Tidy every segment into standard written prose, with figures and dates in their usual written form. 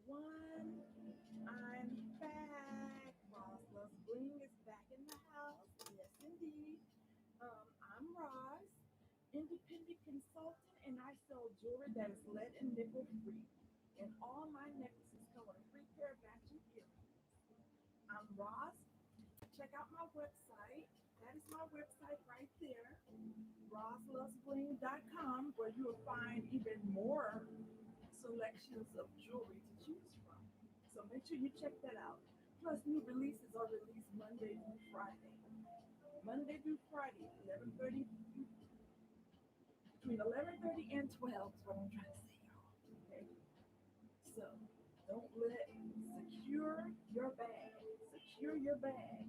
everyone. I'm back. Ross Bling is back in the house. Yes, indeed. I'm Roz, independent consultant, and I sell jewelry that is lead and nickel free. And all my necklaces come with a free pair of matching earrings. I'm Roz. Check out my website. That is my website right there, roslovesbling.com, where you will find even more selections of jewelry to choose from. So make sure you check that out. Plus, new releases are released Monday through Friday. Monday through Friday, 11:30 between 11:30 and 12 is what I'm trying to say, y'all. Okay. So don't let secure your bag. Secure your bag.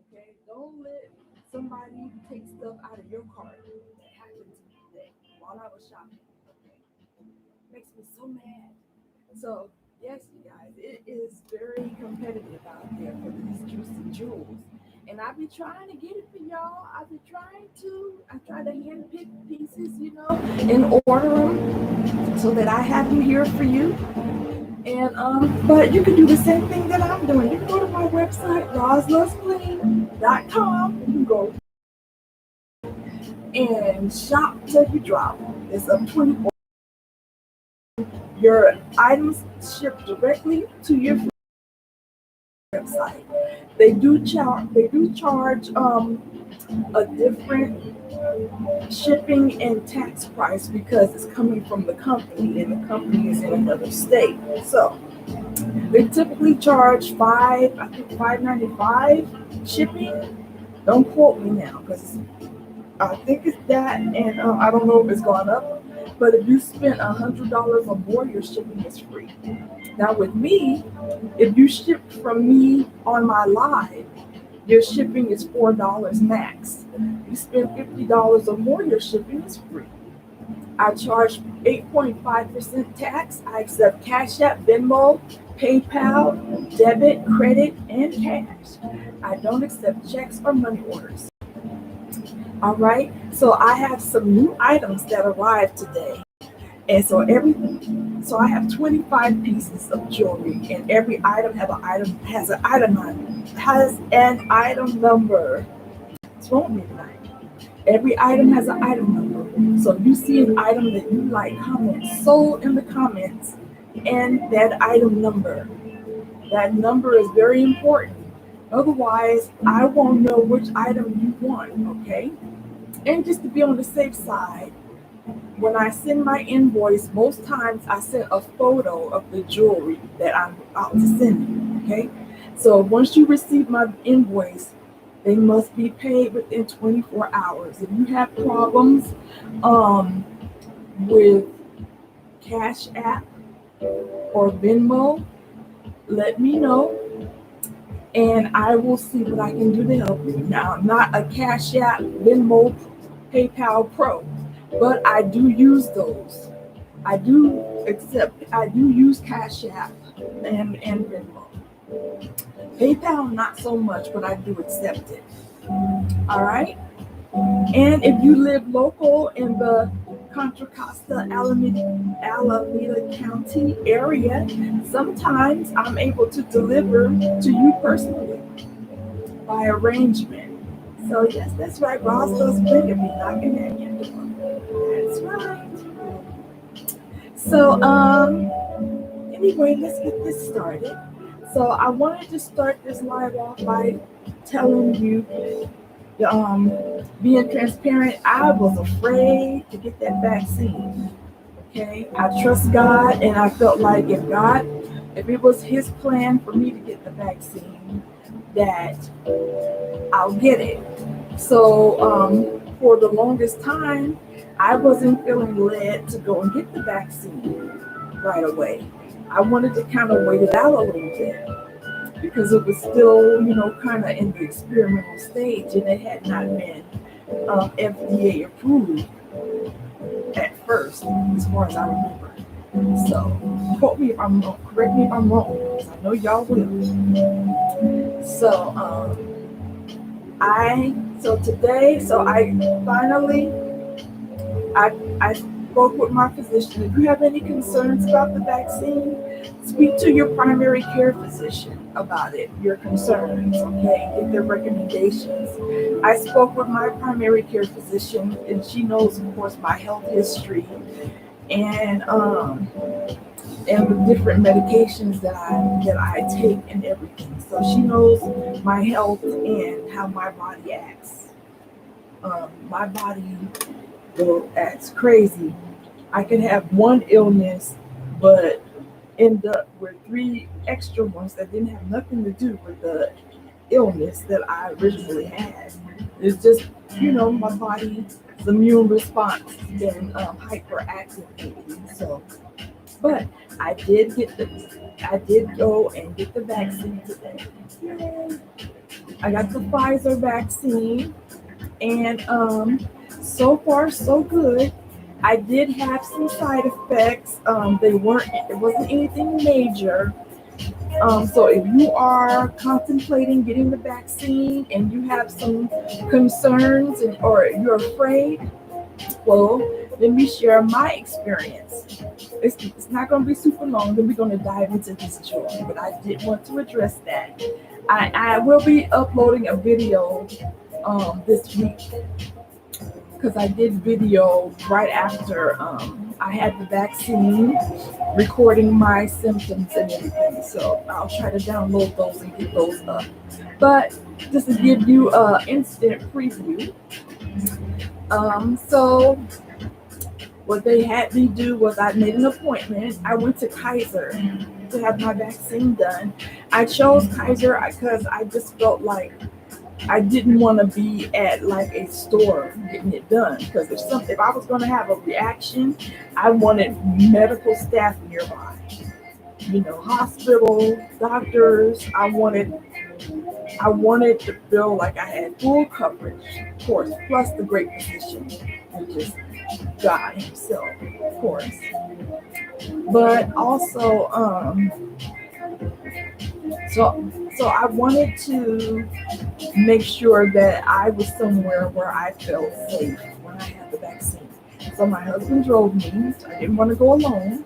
Okay. Don't let somebody take stuff out of your cart. That happened to me today while I was shopping. Okay. Makes me so mad. So, yes, you guys, it is very competitive out there for these juicy jewels. And I be trying to get it for y'all. I be trying to. I try to hand pick pieces, and order them so that I have them here for you. And but you can do the same thing that I'm doing. You can go to my website, roslovesclean.com. You can go and shop till you drop. It's a 24. Your items shipped directly to your website. They do charge a different shipping and tax price because it's coming from the company and the company is in another state. So they typically charge I think $5.95 shipping. Don't quote me now because I think it's that, and I don't know if it's gone up. But if you spend $100 or more, your shipping is free. Now with me, if you ship from me on my live, your shipping is $4 max. You spend $50 or more, your shipping is free. I charge 8.5% tax. I accept Cash App, Venmo, PayPal, debit, credit, and cash. I don't accept checks or money orders. All right. So I have some new items that arrived today. And so I have 25 pieces of jewelry, and every item has an item number. What's wrong with me tonight? Every item has an item number. So if you see an item that you like, comment sold in the comments and that item number. That number is very important. Otherwise, I won't know which item you want, okay? And just to be on the safe side, when I send my invoice, most times I send a photo of the jewelry that I'm about to send you, okay? So once you receive my invoice, they must be paid within 24 hours. If you have problems with Cash App or Venmo, let me know and I will see what I can do to help you. Now, I'm not a Cash App, Venmo, PayPal pro, but I do use those. I do use Cash App and Venmo. PayPal, not so much, but I do accept it. All right. And if you live local in the Contra Costa Alameda County area, sometimes I'm able to deliver to you personally by arrangement. So yes, that's right. Ross does bring it, be knocking at your door. That's right. So anyway, let's get this started. So I wanted to start this live off by telling you, being transparent, I was afraid to get that vaccine. Okay, I trust God, and I felt like if it was His plan for me to get the vaccine, that I'll get it. So for the longest time, I wasn't feeling led to go and get the vaccine right away. I wanted to kind of wait it out a little bit because it was still, kind of in the experimental stage, and it had not been FDA approved at first, as far as I remember. So, quote me if I'm wrong, correct me if I'm wrong, because I know y'all will. So, I finally, I spoke with my physician. If you have any concerns about the vaccine, speak to your primary care physician about it, your concerns, okay? Get their recommendations. I spoke with my primary care physician, and she knows, of course, my health history and the different medications that I take and everything. So she knows my health and how my body acts. My body acts crazy. I can have one illness, but end up with three extra ones that didn't have nothing to do with the illness that I originally had. It's just, my body's immune response has been hyperactive lately. So, but I did go and get the vaccine today. Yay. I got the Pfizer vaccine, and so far so good. I did have some side effects. It wasn't anything major. So if you are contemplating getting the vaccine and you have some concerns or you're afraid, well, let me share my experience. It's not going to be super long. Then we're going to dive into this joy, but I did want to address that. I will be uploading a video this week because I did video right after I had the vaccine, recording my symptoms and everything. So I'll try to download those and get those up. But just to give you an instant preview, so what they had me do was I made an appointment. I went to Kaiser to have my vaccine done. I chose Kaiser because I just felt like I didn't want to be at like a store getting it done, because if I was going to have a reaction, I wanted medical staff nearby. Hospital, doctors. I wanted to feel like I had full coverage, of course, plus the great physician, which is God Himself, of course. But also, so I wanted to make sure that I was somewhere where I felt safe when I had the vaccine. So my husband drove me. So I didn't want to go alone.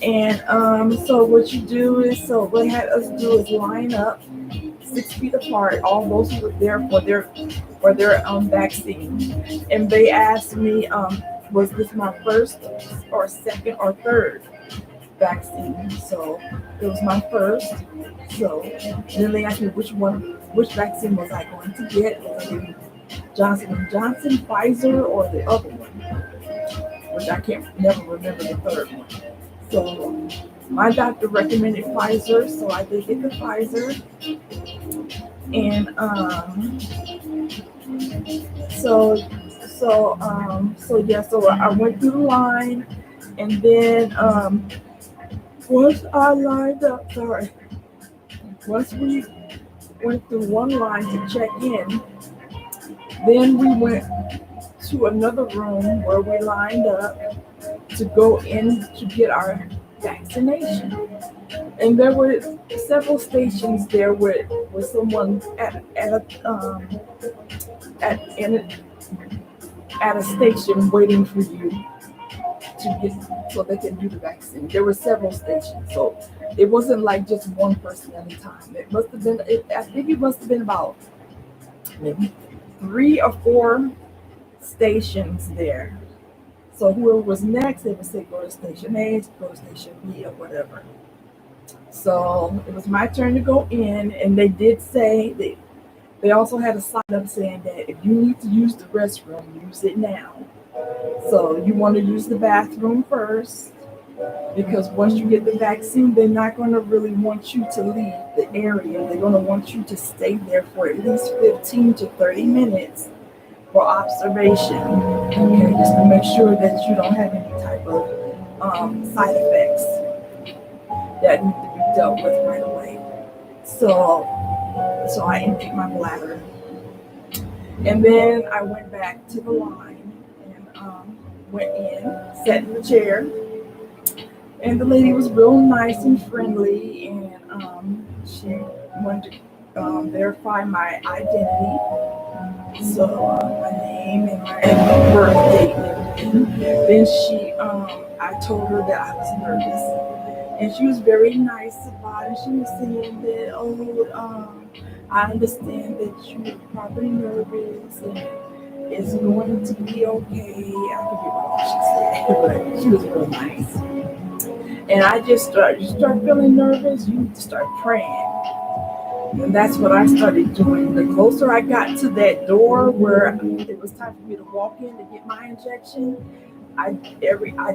And so what they had us do is line up 6 feet apart, all those who were there for their vaccine. And they asked me, was this my first or second or third vaccine? So it was my first. So then they asked me which vaccine was I going to get? Was I getting Johnson & Johnson, Pfizer, or the other one, which I never remember the third one. So my doctor recommended Pfizer, so I did get the Pfizer. And so I went through the line, and then once we went through one line to check in, then we went to another room where we lined up to go in to get our vaccination. And there were several stations there with someone at a station waiting for you to get so they can do the vaccine. There were several stations, so it wasn't like just one person at a time. I think it must have been about maybe 3 or 4 stations there. So whoever was next, they would say go to station A, go to station B, or whatever. So it was my turn to go in, and they did say they also had a sign up saying that if you need to use the restroom, use it now. So you want to use the bathroom first, because once you get the vaccine, they're not going to really want you to leave the area. They're going to want you to stay there for at least 15 to 30 minutes for observation, okay, just to make sure that you don't have any type of side effects that need to be dealt with right away. So I emptied my bladder, and then I went back to the line and went in, sat in the chair, and the lady was real nice and friendly, and she wanted to verify my identity. So my name and my birth date and Then I told her that I was nervous, and she was very nice about it. She was saying that, I understand that you're probably nervous, and it's going to be okay. I forget what all she said, but she was real nice. And I just you start feeling nervous, you need to start praying. And that's what I started doing. The closer I got to that door where it was time for me to walk in to get my injection, I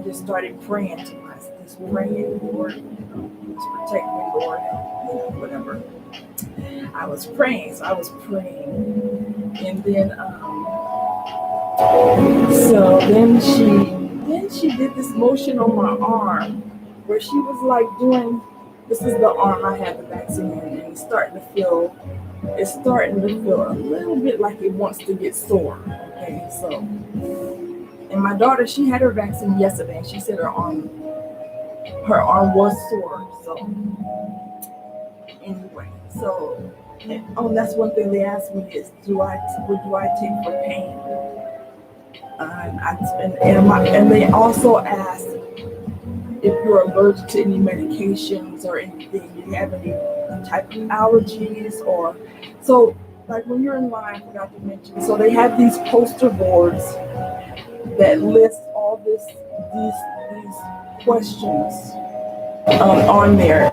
just started praying to myself, just praying, Lord, just protect me, Lord, whatever. I was praying, so I was praying, and then so then she did this motion on my arm where she was like doing. This is the arm I had the vaccine in, and it's starting to feel a little bit like it wants to get sore. Okay, so, and my daughter, she had her vaccine yesterday, and she said her arm was sore. So anyway, that's one thing they asked me is, what do I take for pain? And they also asked if you're allergic to any medications or anything, do you have any type of allergies or so. Like when you're in line, I forgot to mention. So they have these poster boards that list all these questions on there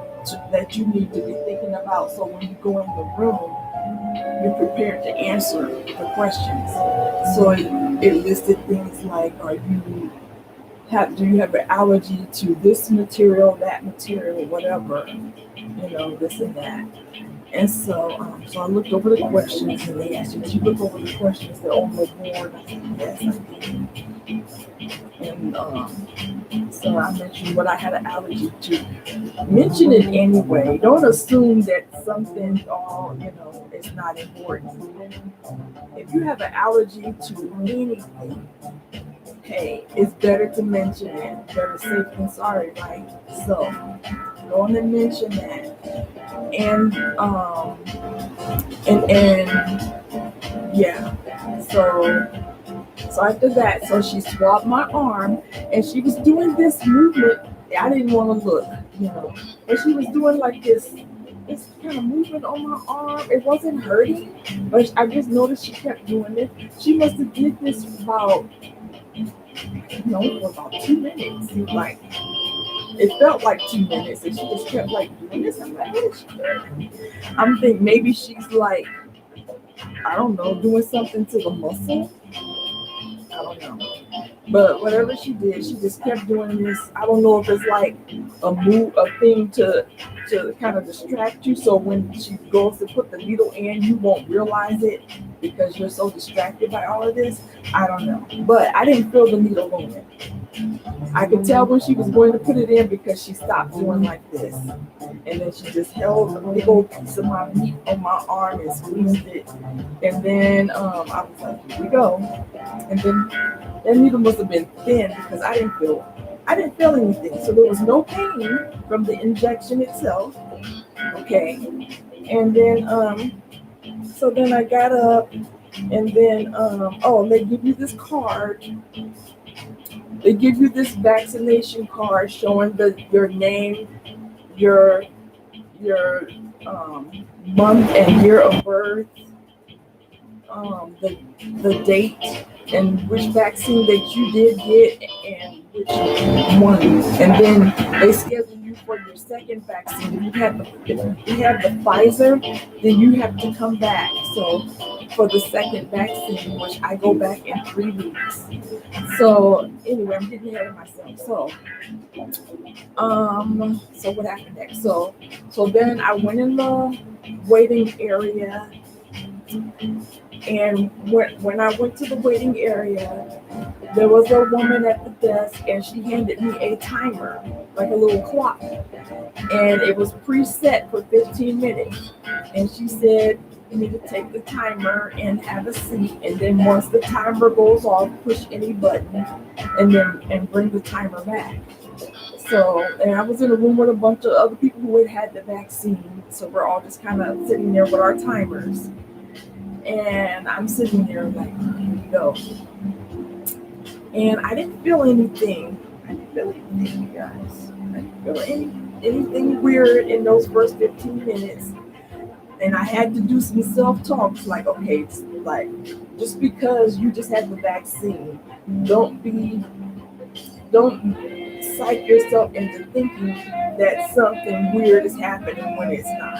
that you need to be thinking about. So when you go in the room, you're prepared to answer the questions. So it listed things like, do you have an allergy to this material, that material, whatever, this and that. And so I looked over the questions, and they asked you, did you look over the questions that are on the board? I said, yes, I did. And so I mentioned what I had an allergy to. Mention it anyway. Don't assume that something, is not important. If you have an allergy to anything, hey, it's better to mention it. Better safe than sorry, right? So go on and mention that. And yeah. So after that, so she swabbed my arm, and she was doing this movement. I didn't want to look, but she was doing like this kind of movement on my arm. It wasn't hurting, but I just noticed she kept doing it. She must have did this for about 2 minutes. Like, it felt like 2 minutes, and she just kept like doing this. I'm like, what is she doing? I'm thinking maybe she's like, I don't know, doing something to the muscle. I don't know. But whatever she did, she just kept doing this. I don't know if it's like a thing to kind of distract you. So when she goes to put the needle in, you won't realize it because you're so distracted by all of this. I don't know. But I didn't feel the needle going. I could tell when she was going to put it in because she stopped doing like this. And then she just held a big old piece of my meat on my arm and squeezed it. And then I was like, here we go. And then that needle must have been thin because I didn't feel anything. So there was no pain from the injection itself. Okay. And then so then I got up, and then they give you this card. They give you this vaccination card showing your name, your month and year of birth, the date, and which vaccine that you did get and which one. And then they schedule you for your second vaccine. If you have the Pfizer, then you have to come back. So for the second vaccine, which I go back in 3 weeks. So anyway, I'm getting ahead of myself. So what happened next? So then I went in the waiting area, and when I went to the waiting area, there was a woman at the desk, and she handed me a timer, like a little clock, and it was preset for 15 minutes. And she said, you need to take the timer and have a seat, and then once the timer goes off, push any button, and bring the timer back. So, and I was in a room with a bunch of other people who had the vaccine, so we're all just kind of sitting there with our timers. And I'm sitting there like, here we go. and I didn't feel anything. I didn't feel anything, you guys. I didn't feel anything weird in those first 15 minutes. And I had to do some self-talks like, okay, it's like just because you just had the vaccine, don't be don't psych yourself into thinking that something weird is happening when it's not.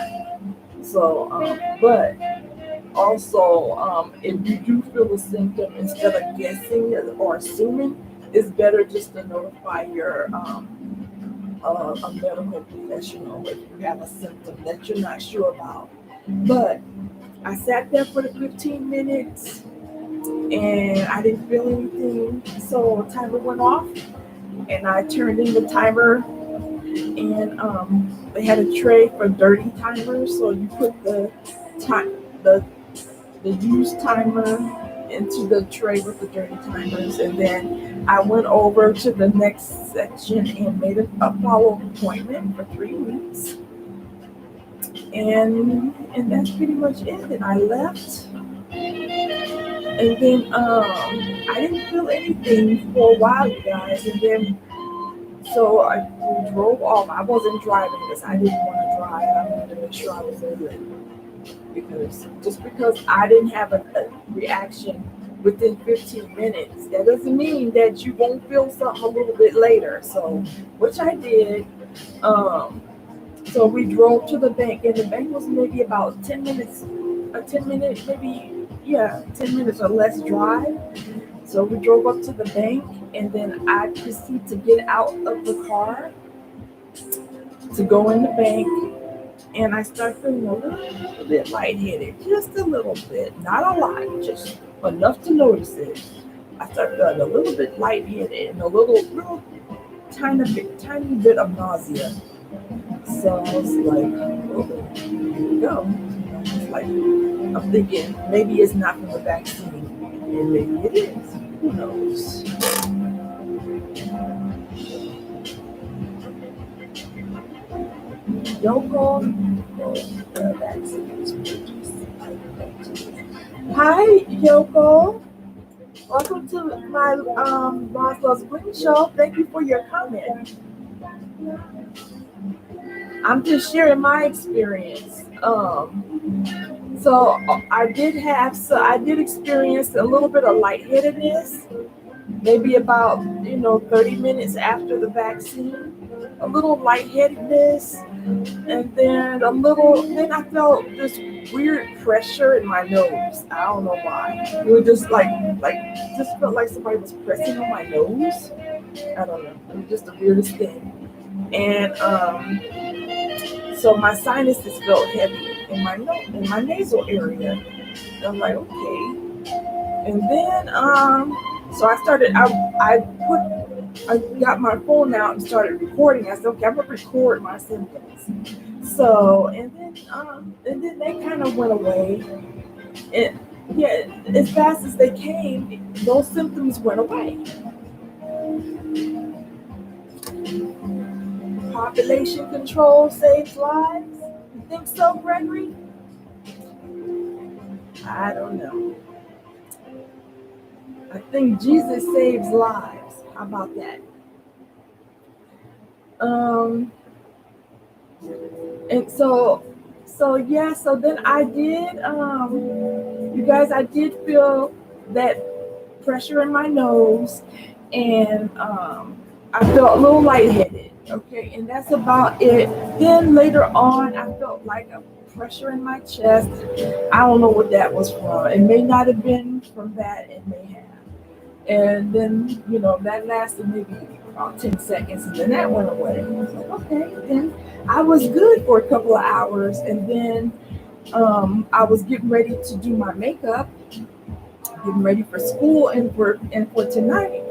So, but also, if you do feel a symptom, instead of guessing or assuming, it's better just to notify your a medical professional if you have a symptom that you're not sure about. But I sat there for the 15 minutes and I didn't feel anything. So timer went off and I turned in the timer and they had a tray for dirty timers. So you put time the used timer into the tray with the dirty timers, and then I went over to the next section and made a follow-up appointment for 3 weeks, and that's pretty much it. And I left, and then I didn't feel anything for a while, you guys, and then so I drove off. I wasn't driving this. I didn't want to drive. I wanted to make sure I was good. Because just because I didn't have a reaction within 15 minutes, that doesn't mean that you won't feel something a little bit later. So, which I did. Um, so we drove to the bank, and the bank was maybe about 10 minutes, a 10-minute, maybe, yeah, 10 minutes or less drive. So we drove up to the bank, and then I proceeded to get out of the car to go in the bank, and I started feeling a little bit lightheaded, just a little bit, not a lot, just enough to notice it. I started feeling a little bit lightheaded and a little tiny bit of nausea. So I was like, oh, here we go. It's like I'm thinking maybe it's not from the vaccine, and maybe it is. Who knows? Don't call the vaccine. Hi, Yoko. Welcome to my Boswell's Green Show. Thank you for your comment. I'm just sharing my experience. So I did experience a little bit of lightheadedness, maybe about 30 minutes after the vaccine, a little lightheadedness, and then I felt this weird pressure in my nose. I don't know why. It was just like just felt like somebody was pressing on my nose. I don't know. It was just the weirdest thing. And so my sinuses felt heavy in my nasal area. And I'm like, okay. And then so I got my phone out and started recording. I said, okay, I'm gonna record my symptoms. So and then they kind of went away. And yeah, as fast as they came, those symptoms went away. Population control saves lives? You think so, Gregory? I don't know. I think Jesus saves lives. How about that? And so then I did, you guys, I did feel that pressure in my nose, and I felt a little lightheaded. Okay, and that's about it. Then later on, I felt like a pressure in my chest. I don't know what that was from. It may not have been from that. It may have. And then, that lasted maybe about 10 seconds, and then that went away. I was like, okay. Then I was good for a couple of hours, and then I was getting ready to do my makeup, getting ready for school and for tonight.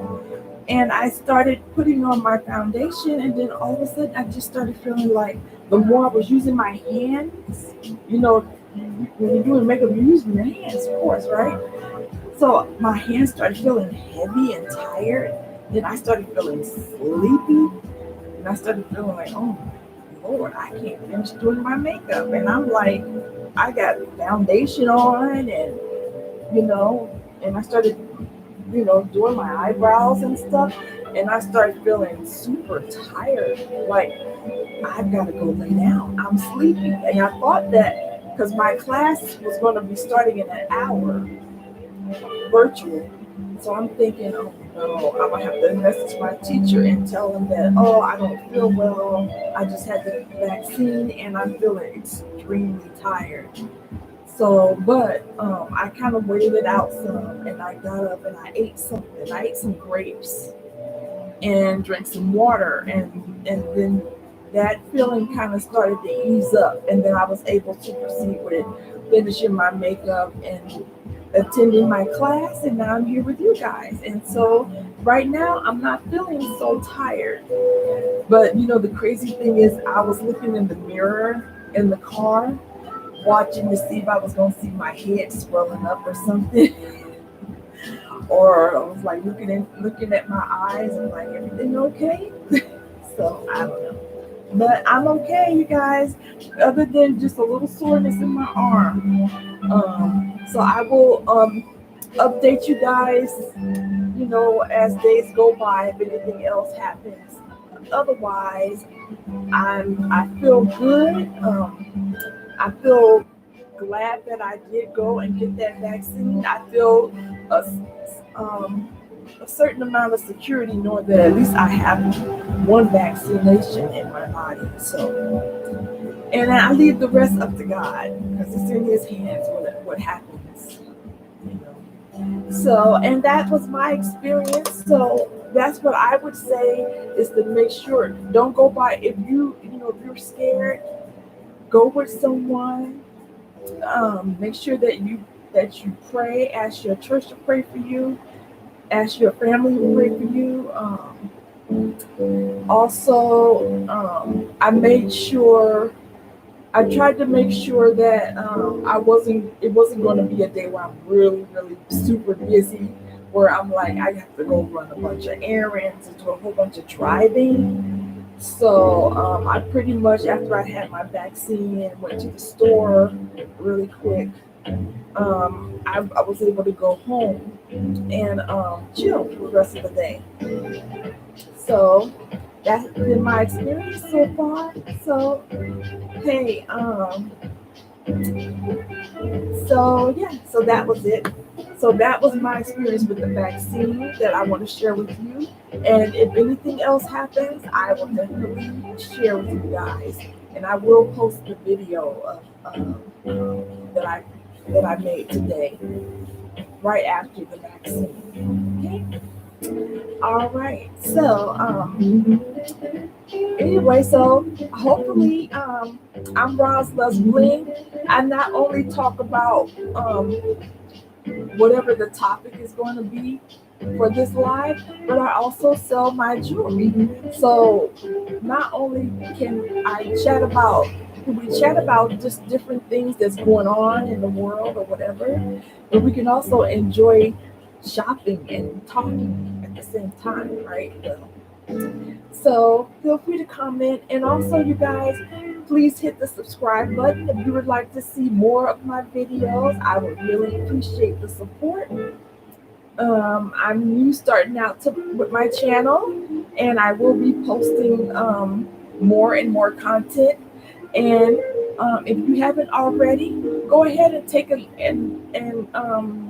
And I started putting on my foundation, and then all of a sudden, I just started feeling like the more I was using my hands, when you're doing makeup, you're using your hands, of course, right? So my hands started feeling heavy and tired. Then I started feeling sleepy. And I started feeling like, oh Lord, I can't finish doing my makeup. And I'm like, I got foundation on, and and I started doing my eyebrows and stuff, and I started feeling super tired. Like, I've got to go lay down. I'm sleepy. And I thought that because my class was going to be starting in an hour virtual. So I'm thinking, oh no, I'm going to have to message my teacher and tell them that, oh, I don't feel well. I just had the vaccine and I'm feeling extremely tired. So, but I kind of waited it out some, and I got up and I ate something. I ate some grapes and drank some water, and then that feeling kind of started to ease up, and then I was able to proceed with finishing my makeup and attending my class, and now I'm here with you guys. And so right now I'm not feeling so tired. But the crazy thing is I was looking in the mirror in the car, watching to see if I was gonna see my head swelling up or something. Or I was like looking at my eyes and like, everything okay? So I don't know. But I'm okay, you guys, other than just a little soreness in my arm. So I will update you guys, as days go by, if anything else happens. Otherwise, I feel good. I feel glad that I did go and get that vaccine. I feel a, a certain amount of security knowing that at least I have one vaccination in my body. So, and I leave the rest up to God because it's in His hands what happens. So, and that was my experience. So that's what I would say is to make sure don't go by if you're scared, go with someone. Make sure that you pray, ask your church to pray for you, ask your family to pray for you. Also, I tried to make sure that it wasn't going to be a day where I'm really, really super busy, where I'm like, I have to go run a bunch of errands and do a whole bunch of driving. So I pretty much, after I had my vaccine, went to the store really quick. I was able to go home and chill for the rest of the day. So that's been my experience so far. So hey, so yeah, so that was it. So that was my experience with the vaccine that I want to share with you. And if anything else happens, I will definitely share with you guys. And I will post the video that I made today, right after the vaccine. Okay. All right. So anyway, so hopefully I'm Roz Loves Bling. I not only talk about whatever the topic is going to be for this live, but I also sell my jewelry. So not only can we chat about just different things that's going on in the world or whatever, but we can also enjoy shopping and talking at the same time, right? So feel free to comment, and also you guys, please hit the subscribe button if you would like to see more of my videos. I would really appreciate the support. I'm new starting out with my channel, and I will be posting more and more content. And if you haven't already, go ahead and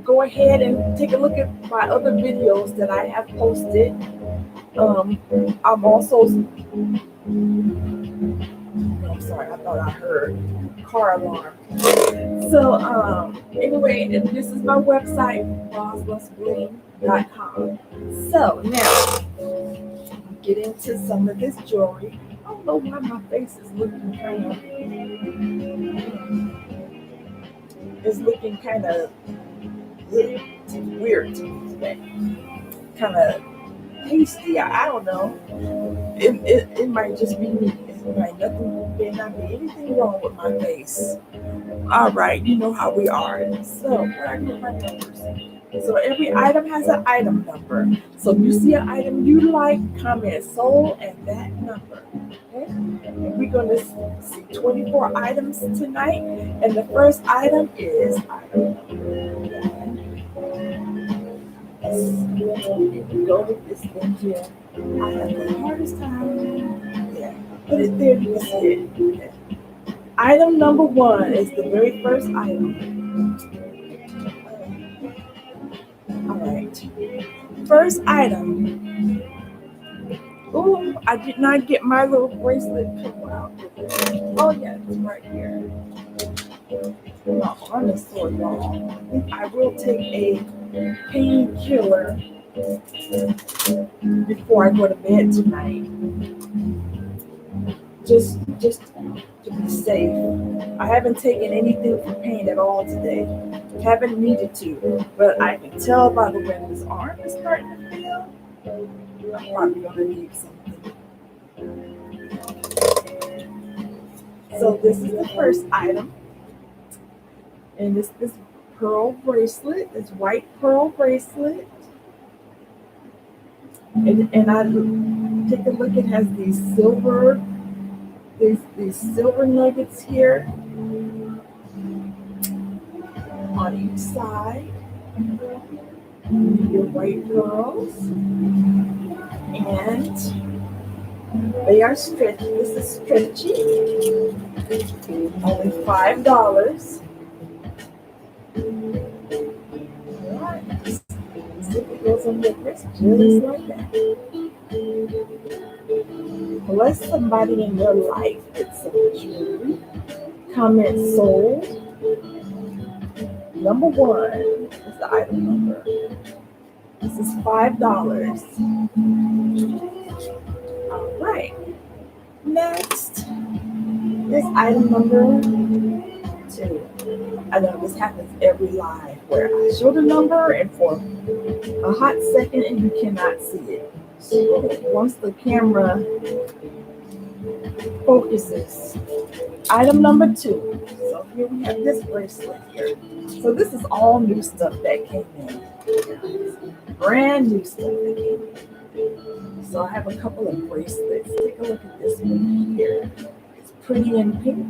go ahead and take a look at my other videos that I have posted. I'm also, I'm sorry, I thought I heard car alarm. So anyway, this is my website, roslusbling.com. So now, get into some of this jewelry. I don't know why my face is looking kind of weird today. Kind of pasty. I don't know. It might just be me. It might may not be anything wrong with my face. All right, you know how we are. So where I get my numbers. So every item has an item number. So if you see an item you like, comment sold and that number. Okay? And we're going to see 24 items tonight. And the first item is item number 1. Go with this thing here. I have the hardest time. Yeah, put it there. You can see it. Okay. Item number one is the very first item. All right. First item. Oh, I did not get my little bracelet come out. Oh yeah, it's right here. My arm is so long. I will take a painkiller before I go to bed tonight. Just to be safe. I haven't taken anything for pain at all today. Haven't needed to, but I can tell by the way this arm is starting to feel. I'm probably gonna need something. So this is the first item, and this pearl bracelet, this white pearl bracelet, and I take a look. It has these silver nuggets here on each side. Your white pearls, and they are stretchy. This is stretchy. Only $5. Alright. See if it goes on your wrist just like that. Bless somebody in your life with some jewelry. Comment sold. Number one is the item number. This is $5. All right. Next is item number two. I know this happens every live where I show the number and for a hot second and you cannot see it. So once the camera focuses, item number two. So here we have this bracelet here. So this is all new stuff that came in. Brand new stuff that came in. So I have a couple of bracelets. Take a look at this one here. It's pretty in pink.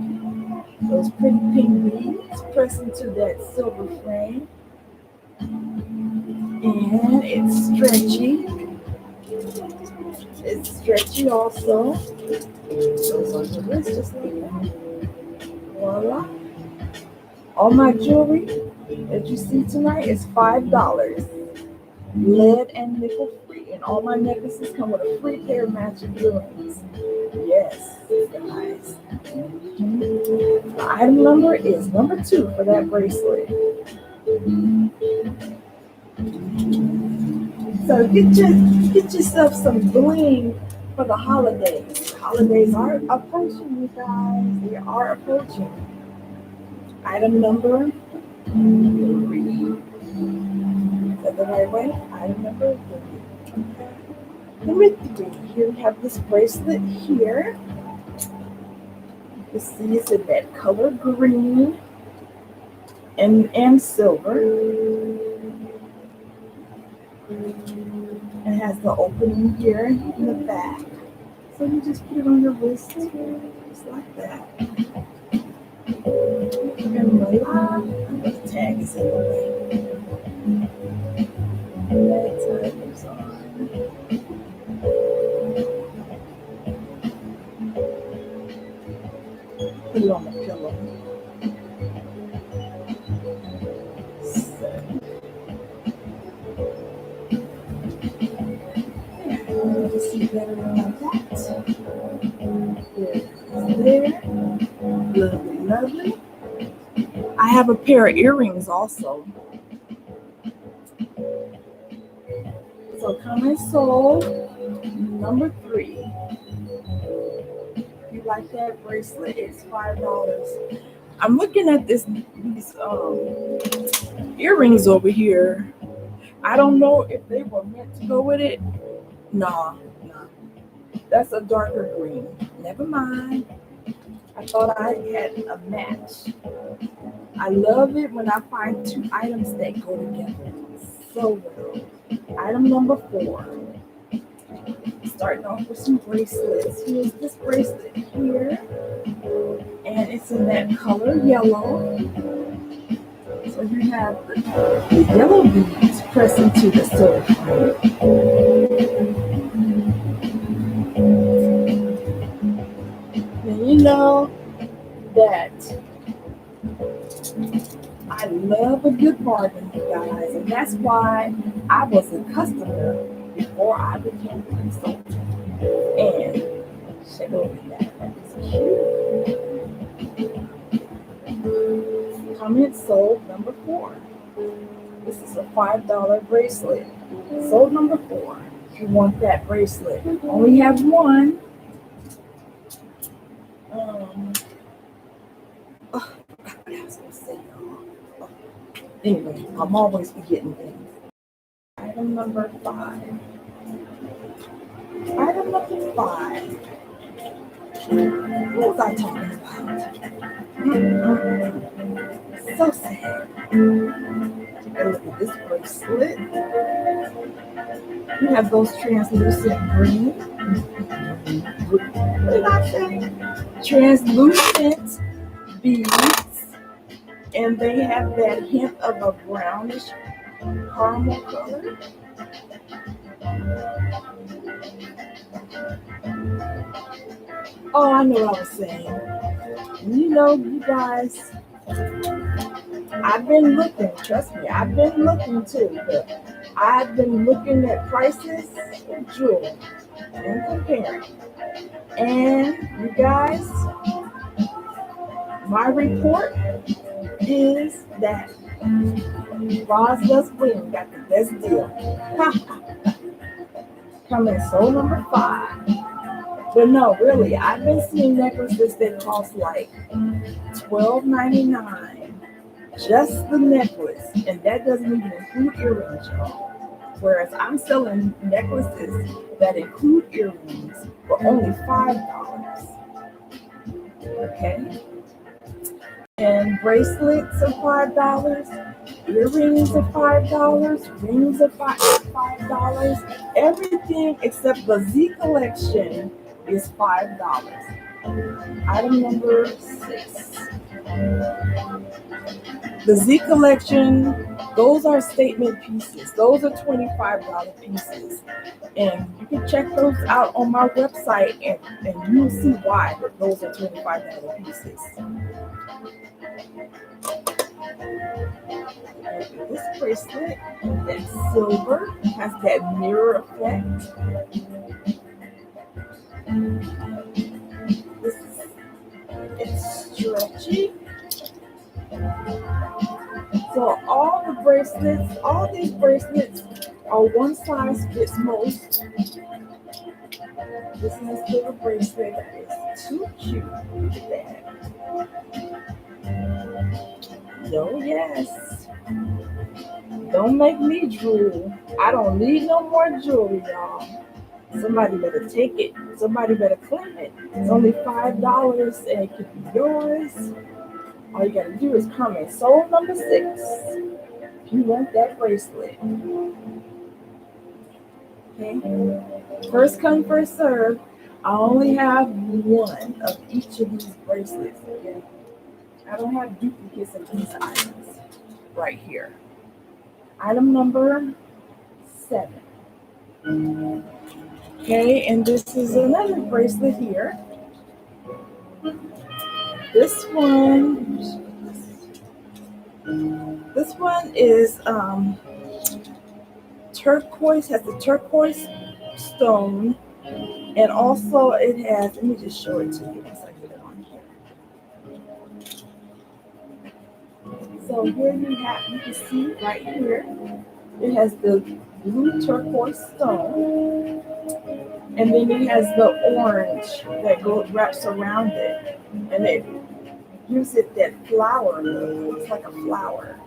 Those pretty pink beads press into that silver frame. And it's stretchy. It's stretchy also. Goes on the wrist just like that. Voila. All my jewelry that you see tonight is $5. Lead and nickel free. And all my necklaces come with a free pair of matching earrings. Yes, guys. The item number is number two for that bracelet. So get yourself some bling for the holidays. Holidays are approaching, you guys. They are approaching. Item number three. Is that the right way? Item number three. Number three. Here we have this bracelet here. You see it's in that color green and silver. It has the opening here in the back. So you just put it on your wrist, just like that. And voila, the tag is in the way. And that tag is on. Put it on the pillow. See better like that. There. Lovely, lovely. I have a pair of earrings also. So comment sold number three. If you like that bracelet, it's $5. I'm looking at these earrings over here. I don't know if they were meant to go with it. Nah. That's a darker green. Never mind. I thought I had a match. I love it when I find two items that go together so well. Item number four. Starting off with some bracelets. Here's this bracelet here. And it's in that color yellow. So here have the yellow beads pressed into the silicone. And you know that I love a good bargain, you guys, and that's why I was a customer before I became a consultant. And check over that. It's cute. Comment sold number 4. This is a $5 bracelet. Sold number 4. If you want that bracelet, only have one. I was gonna say, anyway, I'm always forgetting things. Item number 5. Item number 5. What was I talking about? So sad. Take a look at this bracelet. You have those translucent green. What did I say? Translucent beads, and they have that hint of a brownish caramel color. Oh, I know what I was saying. You know, you guys, I've been looking, trust me, I've been looking too, but I've been looking at prices of jewelry and comparing. And you guys, my report is that Roz Does Bling got the best deal. Coming sold number 5. But no, really, I've been seeing necklaces that cost like $12.99, just the necklace, and that doesn't even include earrings, y'all. Whereas I'm selling necklaces that include earrings for only $5. Okay? And bracelets are $5, earrings are $5, rings are $5. Everything except the Z collection is $5. Item number 6. The Z collection, those are statement pieces. Those are $25 pieces. And you can check those out on my website and you'll see why those are $25 pieces. This bracelet that's silver, has that mirror effect. It's stretchy. So all these bracelets are one size fits most. This is a silver bracelet that is too cute. Look at that. Oh yes. Don't make me drool. I don't need no more jewelry, y'all. Somebody better take it. Somebody better claim it. It's only $5 and it could be yours. All you gotta do is comment sold number 6 if you want that bracelet. Okay. First come, first serve. I only have one of each of these bracelets. Okay. I don't have duplicates of these items right here. Item number 7. Okay, and this is another bracelet here. This one is turquoise, has the turquoise stone, and also it has, let me just show it to you once I get it on here. So here you can see right here, it has the blue turquoise stone, and then it has the orange that wraps around it, and it gives it that flower look. It looks like a flower.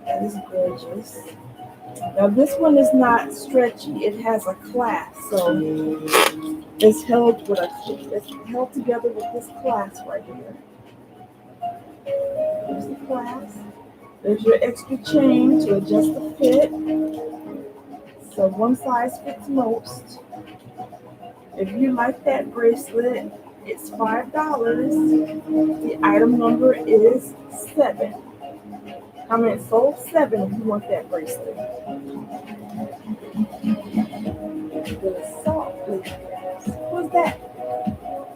That is gorgeous. Now this one is not stretchy. It has a clasp, so it's held together with this clasp right here. There's the clasp. There's your extra chain to adjust the fit. So one size fits most. If you like that bracelet It's $5. The item number is 7. I mean, sold 7 if you want that bracelet. The salt, please. What's that?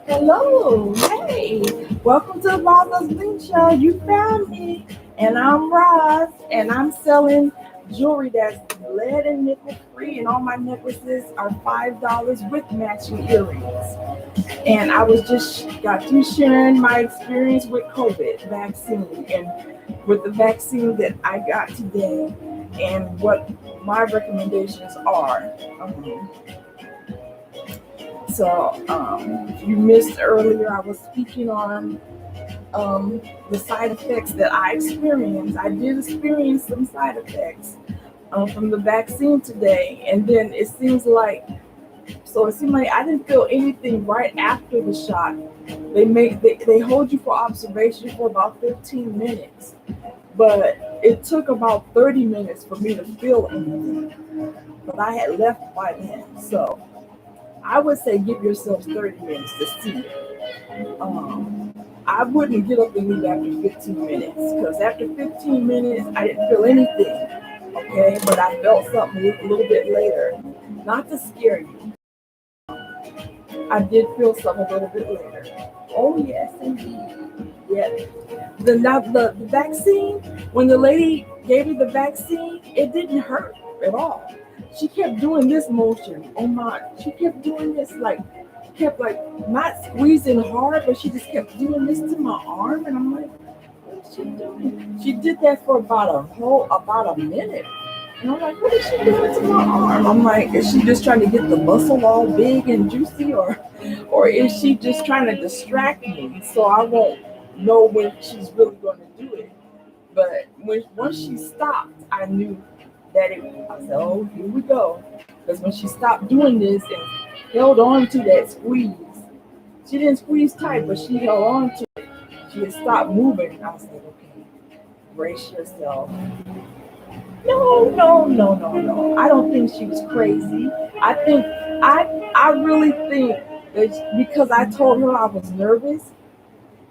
Hello, hey, welcome to the Boss Bling Show. You found me, and I'm Roz, and I'm selling jewelry that's lead and nickel free, and all my necklaces are $5 with matching earrings. And I was just got through sharing my experience with COVID vaccine and with the vaccine that I got today, and what my recommendations are. If you missed earlier, I was speaking on the side effects that I experienced. I did experience some side effects from the vaccine today, and then it seemed like I didn't feel anything right after the shot. They hold you for observation for about 15 minutes, but it took about 30 minutes for me to feel anything. But I had left by then, so I would say give yourself 30 minutes to see. I wouldn't get up and leave after 15 minutes, because after 15 minutes, I didn't feel anything, okay? But I felt something a little bit later. Not to scare you. I did feel something a little bit later. Oh, yes, indeed. Yeah. The vaccine, when the lady gave me the vaccine, it didn't hurt at all. She kept doing this motion. Oh my, she kept doing this kept not squeezing hard, but she just kept doing this to my arm, and I'm like, what is she doing? She did that for about a minute. And I'm like, what is she doing to my arm? I'm like, is she just trying to get the muscle all big and juicy, or is she just trying to distract me so I won't know when she's really going to do it? But once she stopped, I knew that I said, oh, here we go. Because when she stopped doing this and held on to that squeeze, she didn't squeeze tight, but she held on to it. She had stopped moving. I was like, okay, brace yourself. No. I don't think she was crazy. I really think that because I told her I was nervous,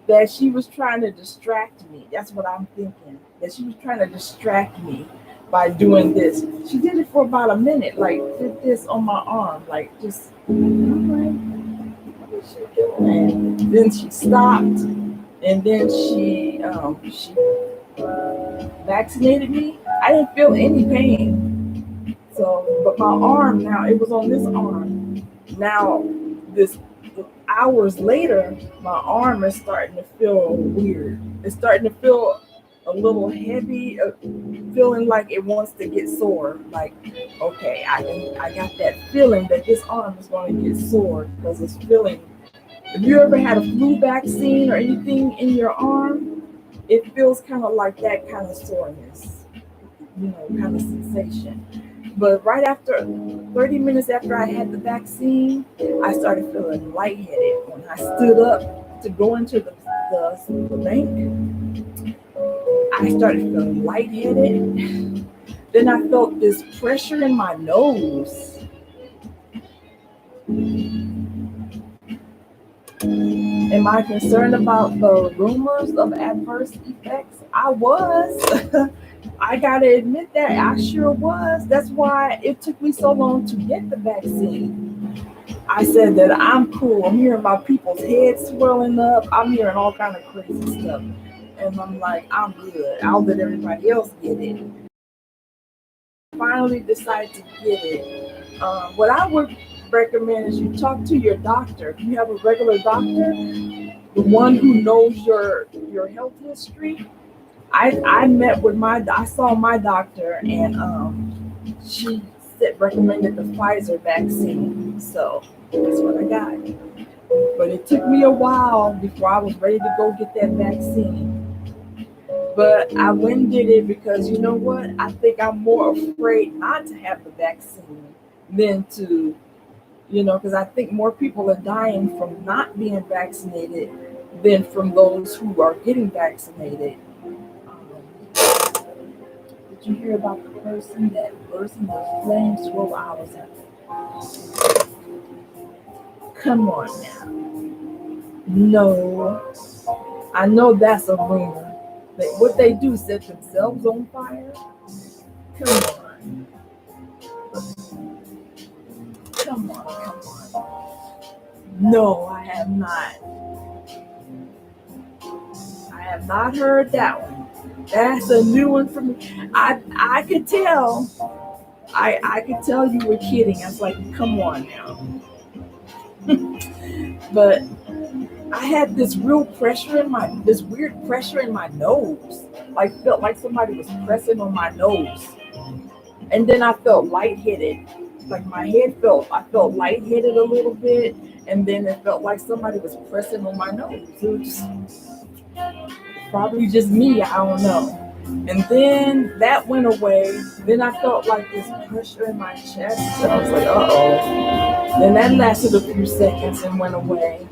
that she was trying to distract me. That's what I'm thinking. That she was trying to distract me by doing this. She did it for about a minute, did this on my arm, just, I'm like, what is she doing? Then she stopped, and then she vaccinated me. I didn't feel any pain. So, but my arm now, it was on this arm. Now, hours later, my arm is starting to feel weird. It's starting to feel a little heavy, feeling like it wants to get sore. Like, okay, I got that feeling that this arm is going to get sore, because it's feeling. If you ever had a flu vaccine or anything in your arm, it feels kind of like that kind of soreness, kind of sensation. But right after 30 minutes after I had the vaccine, I started feeling lightheaded. When I stood up to go into the bank, I started feeling lightheaded. Then I felt this pressure in my nose. Am I concerned about the rumors of adverse effects? I was. I gotta admit that I sure was. That's why it took me so long to get the vaccine. I said that I'm cool. I'm hearing about people's heads swelling up. I'm hearing all kind of crazy stuff. And I'm like, I'm good. I'll let everybody else get it. Finally decided to get it. What I would recommend is you talk to your doctor. If you have a regular doctor, the one who knows your health history. I saw my doctor, and she recommended the Pfizer vaccine. So that's what I got. But it took me a while before I was ready to go get that vaccine. But I went and did it because, you know what? I think I'm more afraid not to have the vaccine than to, because I think more people are dying from not being vaccinated than from those who are getting vaccinated. Did you hear about the person that burst into flames 12 hours after? Come on now. No, I know that's a rumor. What they do, set themselves on fire? Come on, come on, come on. No, I have not. I have not heard that one. That's a new one for me. I could tell. I could tell you were kidding. I was like, come on now. But I had this this weird pressure in my nose. Like felt like somebody was pressing on my nose. And then I felt lightheaded. Like I felt lightheaded a little bit. And then it felt like somebody was pressing on my nose. It was probably just me, I don't know. And then that went away. Then I felt like this pressure in my chest. And I was like, uh-oh. Then that lasted a few seconds and went away.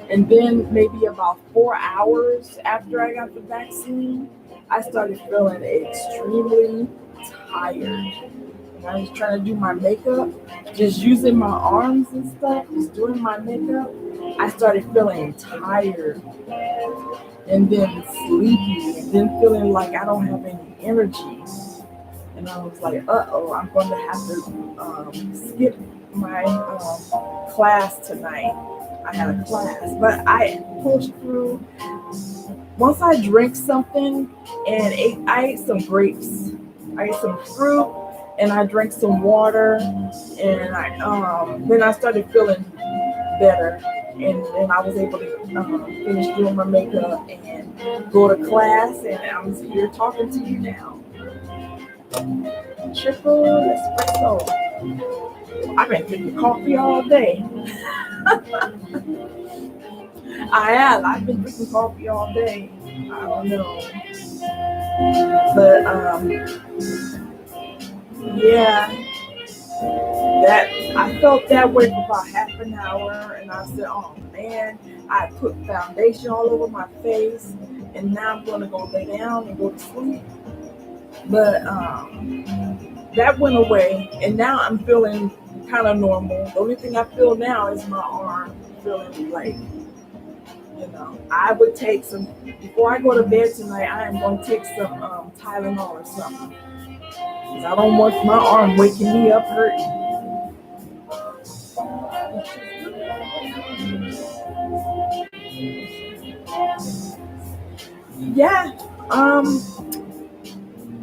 And then maybe about 4 hours after I got the vaccine, I started feeling extremely tired. And I was trying to do my makeup, just using my arms and stuff, just doing my makeup. I started feeling tired and then sleepy and then feeling like I don't have any energy. And I was like, uh-oh, I'm going to have to skip my class tonight. I had a class, but I pushed through. Once I drank something and I ate some grapes. I ate some fruit and I drank some water and then I started feeling better. And then I was able to finish doing my makeup and go to class, and I'm here talking to you now. Triple espresso. I've been drinking coffee all day. I have. I've been drinking coffee all day. I don't know. But yeah, that I felt that way for about half an hour, and I said, "Oh man, I put foundation all over my face, and now I'm gonna go lay down and go to sleep." But that went away, and now I'm feeling kind of normal. The only thing I feel now is my arm feeling like, I would take some before I go to bed tonight. I am going to take some Tylenol or something because I don't want my arm waking me up hurting. Yeah.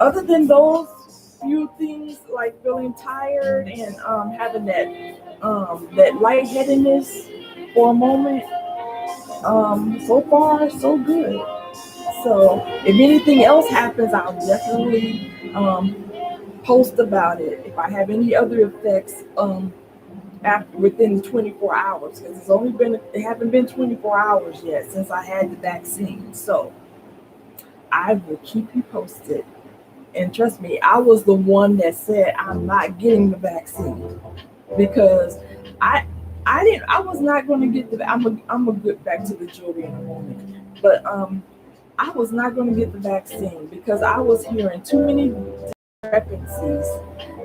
Other than those few things, like feeling tired and having that lightheadedness for a moment, so far so good. So if anything else happens, I'll definitely post about it. If I have any other effects after within 24 hours, because it haven't been 24 hours yet since I had the vaccine. So I will keep you posted. And trust me, I was the one that said I'm not getting the vaccine because I I was not going to get I'm a get back to the jewelry in a moment. But I was not going to get the vaccine because I was hearing too many discrepancies.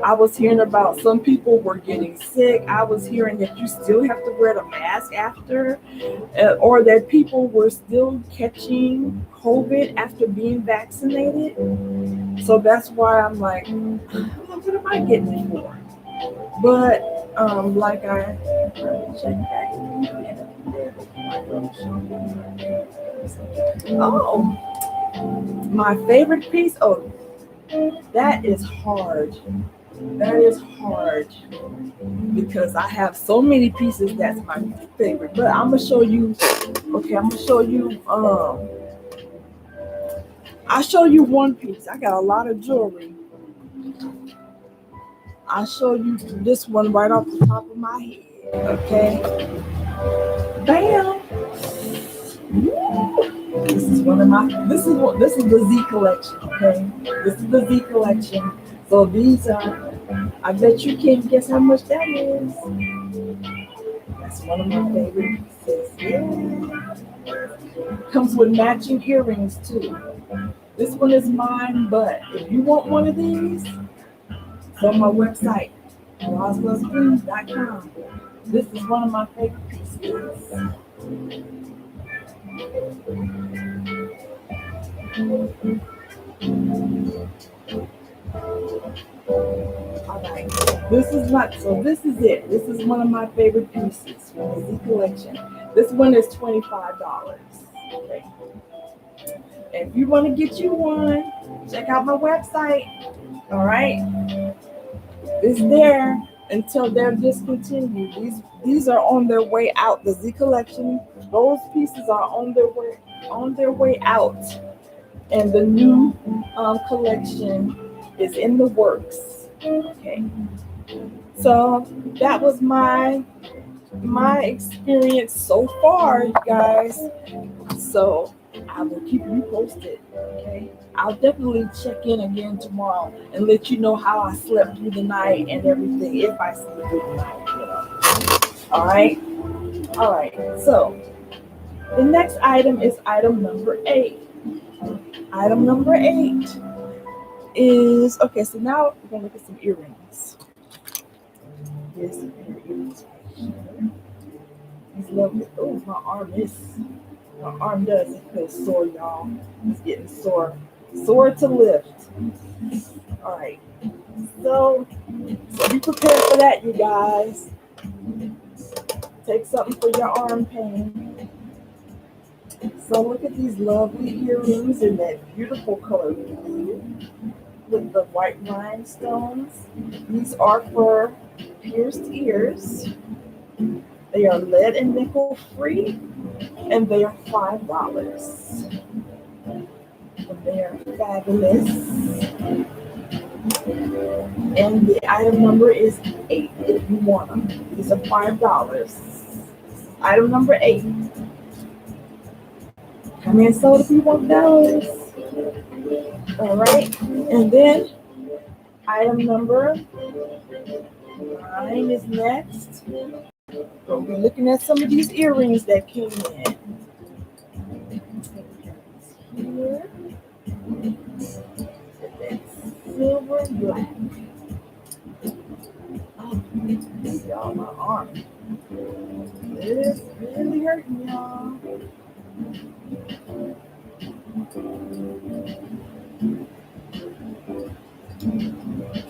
I was hearing about some people were getting sick. I was hearing that you still have to wear the mask after, or that people were still catching COVID after being vaccinated. So that's why I'm like, what am I getting it for? But like I check back. Oh, my favorite piece. Oh, that is hard. That is hard because I have so many pieces that's my favorite. But I'm gonna show you. Okay, I'm gonna show you. I'll show you one piece. I got a lot of jewelry. I'll show you this one right off the top of my head. Okay. Bam. This is one of my. This is the Z collection. Okay. This is the Z collection. So these are. I bet you can't guess how much that is. That's one of my favorite pieces. Yeah. Comes with matching earrings too. This one is mine, but if you want one of these, it's on my website, roswellsqueens.com. This is one of my favorite pieces. All right. This is it. This is one of my favorite pieces from the Z collection. This one is $25. Okay. And if you want to get you one, check out my website. All right. It's there until they're discontinued. These are on their way out. The Z collection, those pieces are on their way out. And the new collection is in the works. Okay. So that was my experience so far, you guys. So I will keep you posted. Okay. I'll definitely check in again tomorrow and let you know how I slept through the night and everything, if I sleep through the night. All right. All right. So the next item is item number 8. Item number 8 is okay. So now we're gonna look at some earrings. Here's some earrings right here. These lovely. Oh, my arm does feel sore, y'all. It's getting sore to lift. All right. So be prepared for that, you guys. Take something for your arm pain. So look at these lovely earrings in that beautiful color blue with the white rhinestones. These are for pierced ears. They are lead and nickel free, and they are $5. And they are fabulous. And the item number is 8 if you want them. These are $5. Item number 8. Come in sold if you want those. All right. And then item number 9 is next. We'll be looking at some of these earrings that came in. Here. Silver and black. Oh, y'all, my arm. It's really hurting, y'all.